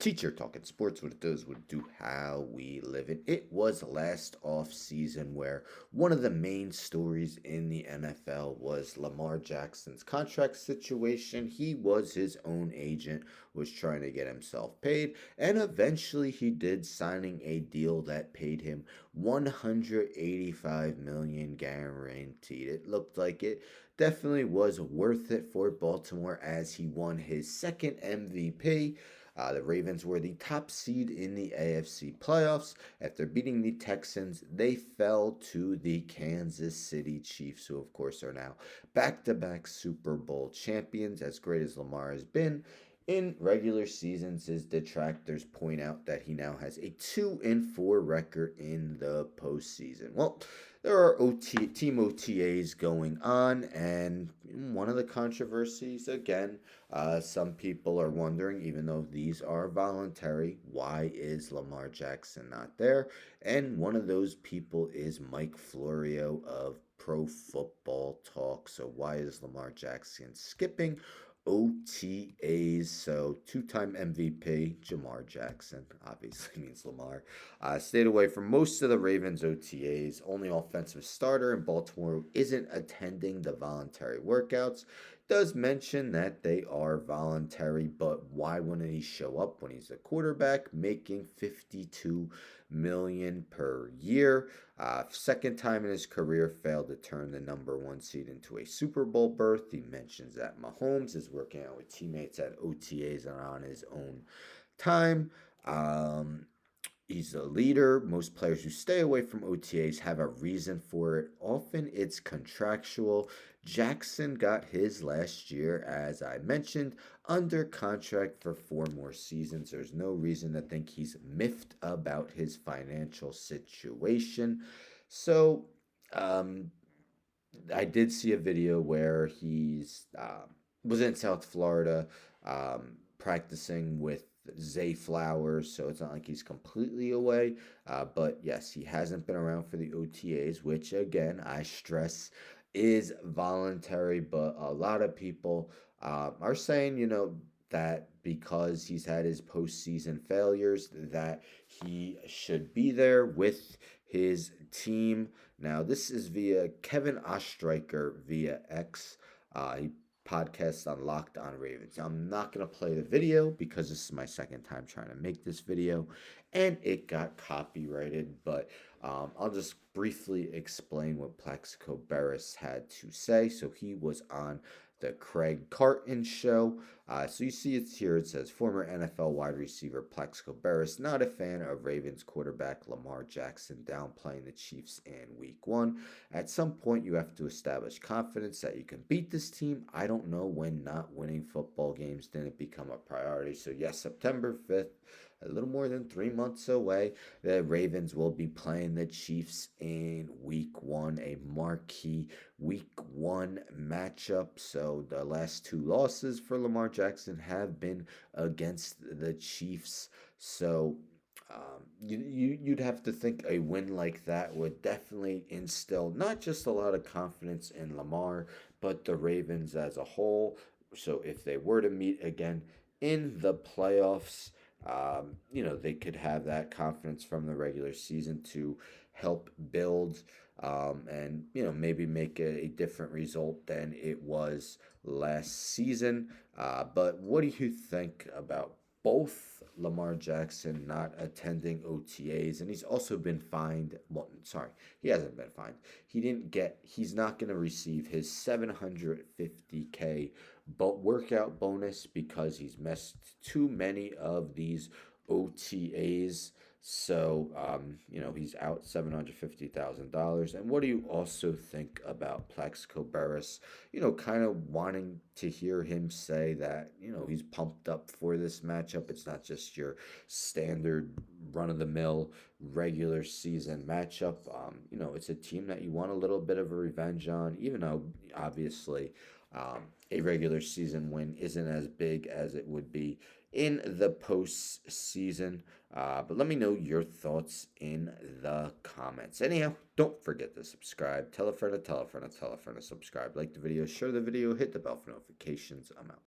Teacher talking sports, what it does, what it do, how we live it. It was last off season where one of the main stories in the NFL was Lamar Jackson's contract situation. He was his own agent, was trying to get himself paid, and eventually he did, signing a deal that paid him 185 million guaranteed. It looked like it definitely was worth it for Baltimore as he won his second MVP. The Ravens were the top seed in the AFC playoffs. After beating the Texans, they fell to the Kansas City Chiefs, who, of course, are now back to back Super Bowl champions. As great as Lamar has been in regular seasons, his detractors point out that he now has a 2-4 record in the postseason. Well, there are team OTAs going on, and one of the controversies again, some people are wondering, even though these are voluntary, why is Lamar Jackson not there? And one of those people is Mike Florio of Pro Football Talk. So why is Lamar Jackson skipping OTAs? So two-time MVP Jamar Jackson, obviously means Lamar, stayed away from most of the Ravens OTAs. Only offensive starter in Baltimore isn't attending the voluntary workouts. Does mention that they are voluntary, but why wouldn't he show up when he's a quarterback making 52 million per year? Second time in his career, failed to turn the number one seed into a Super Bowl berth. He mentions that Mahomes is working out with teammates at OTAs and on his own time. He's a leader. Most players who stay away from OTAs have a reason for it. Often it's contractual. Jackson got his last year, as I mentioned, under contract for 4 more seasons. There's no reason to think he's miffed about his financial situation. So, um, I did see a video where he's was in South Florida practicing with Zay Flowers, so it's not like he's completely away. But yes, he hasn't been around for the OTAs, which again, I stress is voluntary. But a lot of people are saying, that because he's had his postseason failures, that he should be there with his team. Now, this is via Kevin Ostreicher via X. He podcasts on Locked On Ravens. Now, I'm not going to play the video because this is my second time trying to make this video and it got copyrighted, but I'll just briefly explain what Plaxico Burress had to say. So he was on the Craig Carton show. So you see it's here. It says former NFL wide receiver Plaxico Burress, not a fan of Ravens quarterback Lamar Jackson downplaying the Chiefs in week one. At some point, you have to establish confidence that you can beat this team. I don't know when not winning football games didn't become a priority. So yes, September 5th, a little more than 3 months away, the Ravens will be playing the Chiefs in week one, a marquee week one matchup. So the last 2 losses for Lamar Jackson have been against the Chiefs. So you'd have to think a win like that would definitely instill not just a lot of confidence in Lamar, but the Ravens as a whole. So if they were to meet again in the playoffs, they could have that confidence from the regular season to help build and, maybe make a different result than it was last season. But what do you think about both Lamar Jackson not attending OTAs, and he's also been fined? Well, sorry, he hasn't been fined. He's not going to receive his 750K workout bonus because he's missed too many of these OTAs. So, he's out $750,000. And what do you also think about Plaxico Burress? Kind of wanting to hear him say that, he's pumped up for this matchup. It's not just your standard run of the mill regular season matchup. It's a team that you want a little bit of a revenge on, even though obviously a regular season win isn't as big as it would be in the postseason. But let me know your thoughts in the comments. Anyhow, don't forget to subscribe. Tell a friend to tell a friend to tell a friend to subscribe. Like the video, share the video, hit the bell for notifications. I'm out.